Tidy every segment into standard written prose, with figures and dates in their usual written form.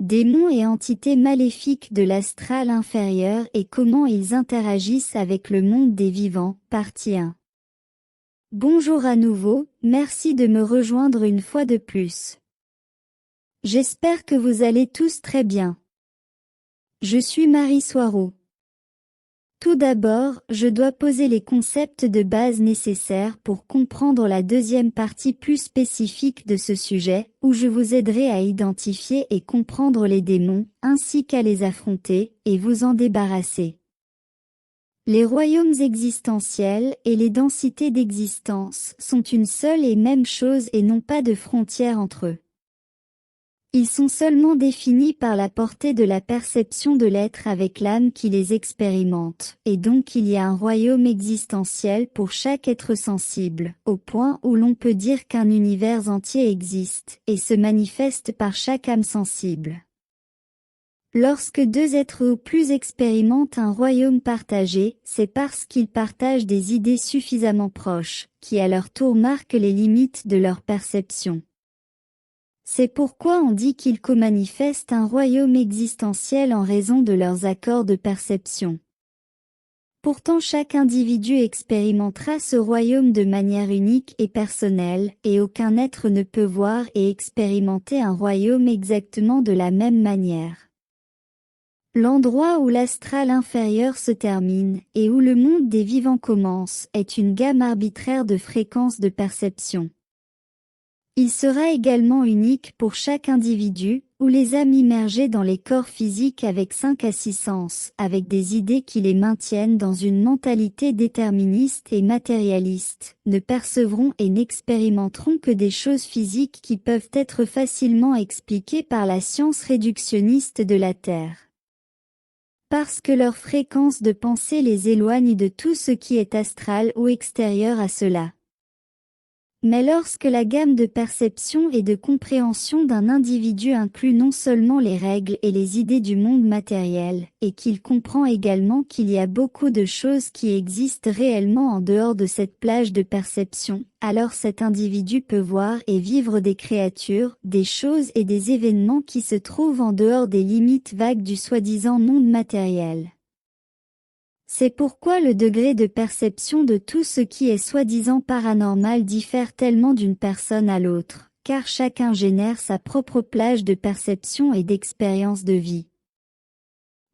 Démons et entités maléfiques de l'astral inférieur et comment ils interagissent avec le monde des vivants, partie 1. Bonjour à nouveau, merci de me rejoindre une fois de plus. J'espère que vous allez tous très bien. Je suis Marie Soireau. Tout d'abord, je dois poser les concepts de base nécessaires pour comprendre la deuxième partie plus spécifique de ce sujet, où je vous aiderai à identifier et comprendre les démons, ainsi qu'à les affronter, et vous en débarrasser. Les royaumes existentiels et les densités d'existence sont une seule et même chose et n'ont pas de frontières entre eux. Ils sont seulement définis par la portée de la perception de l'être avec l'âme qui les expérimente, et donc il y a un royaume existentiel pour chaque être sensible, au point où l'on peut dire qu'un univers entier existe, et se manifeste par chaque âme sensible. Lorsque deux êtres ou plus expérimentent un royaume partagé, c'est parce qu'ils partagent des idées suffisamment proches, qui à leur tour marquent les limites de leur perception. C'est pourquoi on dit qu'ils co-manifestent un royaume existentiel en raison de leurs accords de perception. Pourtant chaque individu expérimentera ce royaume de manière unique et personnelle, et aucun être ne peut voir et expérimenter un royaume exactement de la même manière. L'endroit où l'astral inférieur se termine, et où le monde des vivants commence, est une gamme arbitraire de fréquences de perception. Il sera également unique pour chaque individu, ou les âmes immergées dans les corps physiques avec 5 à 6 sens, avec des idées qui les maintiennent dans une mentalité déterministe et matérialiste, ne percevront et n'expérimenteront que des choses physiques qui peuvent être facilement expliquées par la science réductionniste de la Terre. Parce que leur fréquence de pensée les éloigne de tout ce qui est astral ou extérieur à cela. Mais lorsque la gamme de perception et de compréhension d'un individu inclut non seulement les règles et les idées du monde matériel, et qu'il comprend également qu'il y a beaucoup de choses qui existent réellement en dehors de cette plage de perception, alors cet individu peut voir et vivre des créatures, des choses et des événements qui se trouvent en dehors des limites vagues du soi-disant monde matériel. C'est pourquoi le degré de perception de tout ce qui est soi-disant paranormal diffère tellement d'une personne à l'autre, car chacun génère sa propre plage de perception et d'expérience de vie.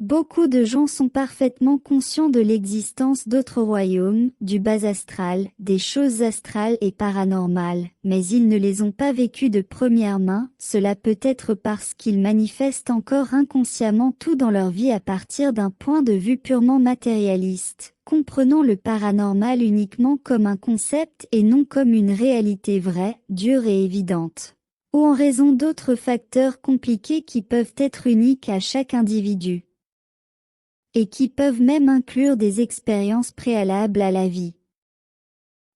Beaucoup de gens sont parfaitement conscients de l'existence d'autres royaumes, du bas astral, des choses astrales et paranormales, mais ils ne les ont pas vécues de première main, cela peut être parce qu'ils manifestent encore inconsciemment tout dans leur vie à partir d'un point de vue purement matérialiste, comprenant le paranormal uniquement comme un concept et non comme une réalité vraie, dure et évidente. Ou en raison d'autres facteurs compliqués qui peuvent être uniques à chaque individu. Et qui peuvent même inclure des expériences préalables à la vie.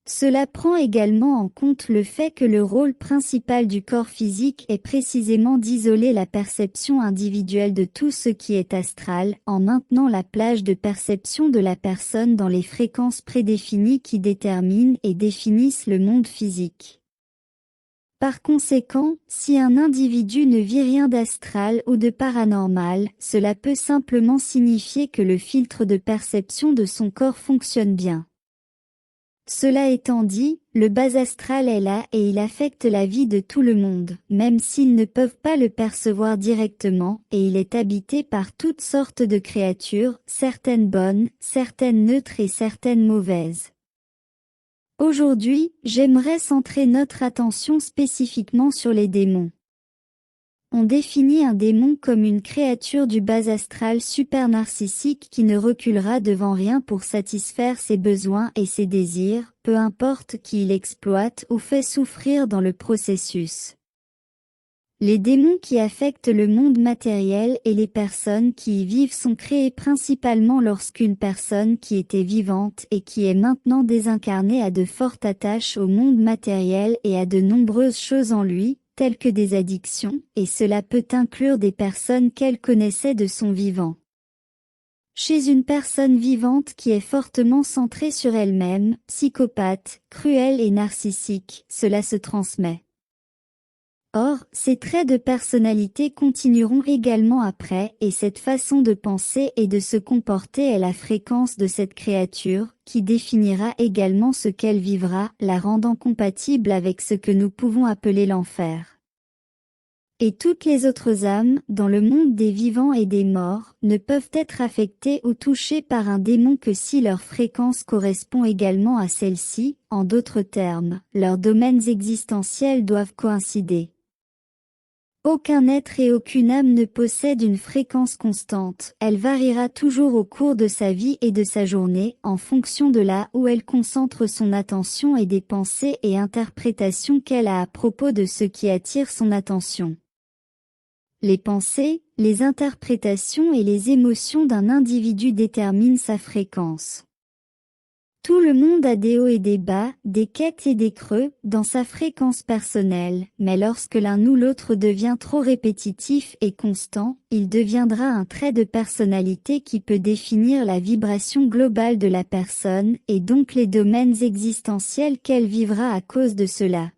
Cela prend également en compte le fait que le rôle principal du corps physique est précisément d'isoler la perception individuelle de tout ce qui est astral, en maintenant la plage de perception de la personne dans les fréquences prédéfinies qui déterminent et définissent le monde physique. Par conséquent, si un individu ne vit rien d'astral ou de paranormal, cela peut simplement signifier que le filtre de perception de son corps fonctionne bien. Cela étant dit, le bas astral est là et il affecte la vie de tout le monde, même s'ils ne peuvent pas le percevoir directement, et il est habité par toutes sortes de créatures, certaines bonnes, certaines neutres et certaines mauvaises. Aujourd'hui, j'aimerais centrer notre attention spécifiquement sur les démons. On définit un démon comme une créature du bas astral super narcissique qui ne reculera devant rien pour satisfaire ses besoins et ses désirs, peu importe qui il exploite ou fait souffrir dans le processus. Les démons qui affectent le monde matériel et les personnes qui y vivent sont créés principalement lorsqu'une personne qui était vivante et qui est maintenant désincarnée a de fortes attaches au monde matériel et à de nombreuses choses en lui, telles que des addictions, et cela peut inclure des personnes qu'elle connaissait de son vivant. Chez une personne vivante qui est fortement centrée sur elle-même, psychopathe, cruelle et narcissique, cela se transmet. Or, ces traits de personnalité continueront également après, et cette façon de penser et de se comporter est la fréquence de cette créature, qui définira également ce qu'elle vivra, la rendant compatible avec ce que nous pouvons appeler l'enfer. Et toutes les autres âmes, dans le monde des vivants et des morts, ne peuvent être affectées ou touchées par un démon que si leur fréquence correspond également à celle-ci, en d'autres termes, leurs domaines existentiels doivent coïncider. Aucun être et aucune âme ne possède une fréquence constante, elle variera toujours au cours de sa vie et de sa journée, en fonction de là où elle concentre son attention et des pensées et interprétations qu'elle a à propos de ce qui attire son attention. Les pensées, les interprétations et les émotions d'un individu déterminent sa fréquence. Tout le monde a des hauts et des bas, des quêtes et des creux, dans sa fréquence personnelle, mais lorsque l'un ou l'autre devient trop répétitif et constant, il deviendra un trait de personnalité qui peut définir la vibration globale de la personne, et donc les domaines existentiels qu'elle vivra à cause de cela.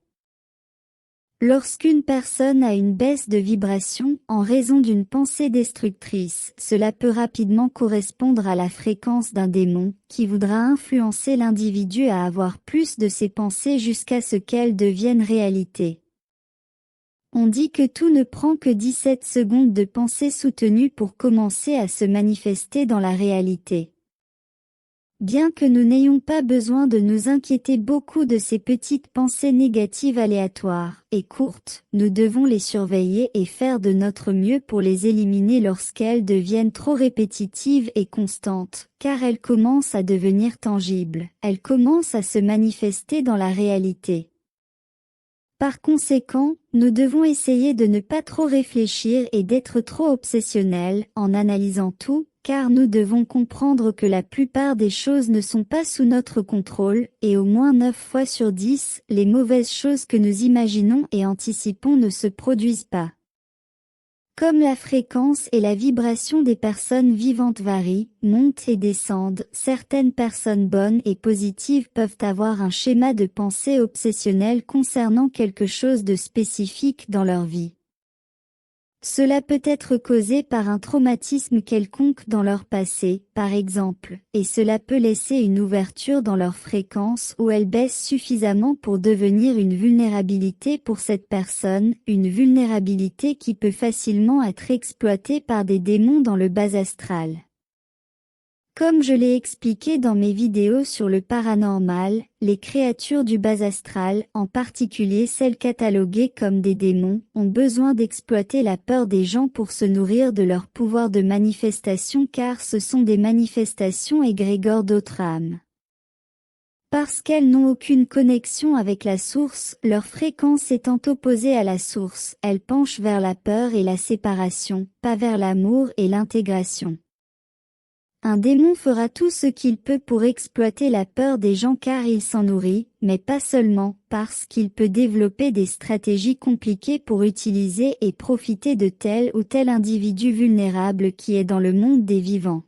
Lorsqu'une personne a une baisse de vibration, en raison d'une pensée destructrice, cela peut rapidement correspondre à la fréquence d'un démon, qui voudra influencer l'individu à avoir plus de ces pensées jusqu'à ce qu'elles deviennent réalité. On dit que tout ne prend que 17 secondes de pensée soutenue pour commencer à se manifester dans la réalité. Bien que nous n'ayons pas besoin de nous inquiéter beaucoup de ces petites pensées négatives aléatoires et courtes, nous devons les surveiller et faire de notre mieux pour les éliminer lorsqu'elles deviennent trop répétitives et constantes, car elles commencent à devenir tangibles, elles commencent à se manifester dans la réalité. Par conséquent, nous devons essayer de ne pas trop réfléchir et d'être trop obsessionnels en analysant tout, car nous devons comprendre que la plupart des choses ne sont pas sous notre contrôle, et au moins 9 fois sur 10, les mauvaises choses que nous imaginons et anticipons ne se produisent pas. Comme la fréquence et la vibration des personnes vivantes varient, montent et descendent, certaines personnes bonnes et positives peuvent avoir un schéma de pensée obsessionnel concernant quelque chose de spécifique dans leur vie. Cela peut être causé par un traumatisme quelconque dans leur passé, par exemple, et cela peut laisser une ouverture dans leur fréquence où elle baisse suffisamment pour devenir une vulnérabilité pour cette personne, une vulnérabilité qui peut facilement être exploitée par des démons dans le bas astral. Comme je l'ai expliqué dans mes vidéos sur le paranormal, les créatures du bas astral, en particulier celles cataloguées comme des démons, ont besoin d'exploiter la peur des gens pour se nourrir de leur pouvoir de manifestation car ce sont des manifestations égrégores d'autres âmes. Parce qu'elles n'ont aucune connexion avec la source, leur fréquence étant opposée à la source, elles penchent vers la peur et la séparation, pas vers l'amour et l'intégration. Un démon fera tout ce qu'il peut pour exploiter la peur des gens car il s'en nourrit, mais pas seulement, parce qu'il peut développer des stratégies compliquées pour utiliser et profiter de tel ou tel individu vulnérable qui est dans le monde des vivants.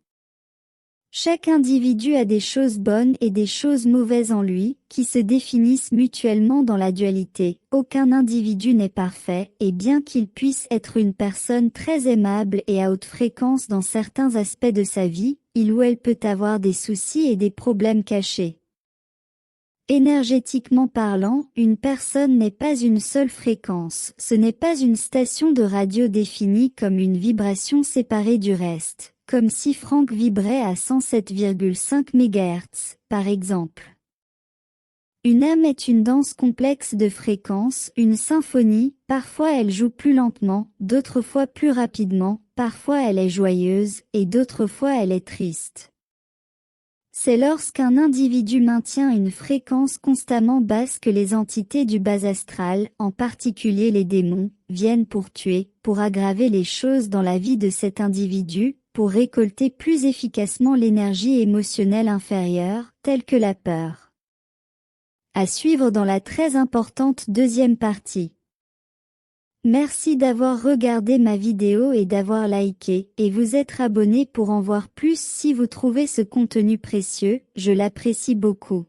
Chaque individu a des choses bonnes et des choses mauvaises en lui, qui se définissent mutuellement dans la dualité. Aucun individu n'est parfait, et bien qu'il puisse être une personne très aimable et à haute fréquence dans certains aspects de sa vie, il ou elle peut avoir des soucis et des problèmes cachés. Énergétiquement parlant, une personne n'est pas une seule fréquence, ce n'est pas une station de radio définie comme une vibration séparée du reste, comme si Franck vibrait à 107,5 MHz, par exemple. Une âme est une danse complexe de fréquences, une symphonie, parfois elle joue plus lentement, d'autres fois plus rapidement, parfois elle est joyeuse, et d'autres fois elle est triste. C'est lorsqu'un individu maintient une fréquence constamment basse que les entités du bas astral, en particulier les démons, viennent pour tuer, pour aggraver les choses dans la vie de cet individu, pour récolter plus efficacement l'énergie émotionnelle inférieure, telle que la peur. À suivre dans la très importante deuxième partie. Merci d'avoir regardé ma vidéo et d'avoir liké, et vous être abonné pour en voir plus si vous trouvez ce contenu précieux, je l'apprécie beaucoup.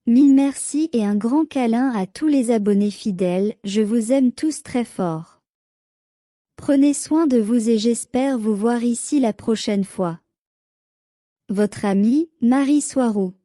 Mille merci et un grand câlin à tous les abonnés fidèles, je vous aime tous très fort. Prenez soin de vous et j'espère vous voir ici la prochaine fois. Votre amie, Marie Soireau.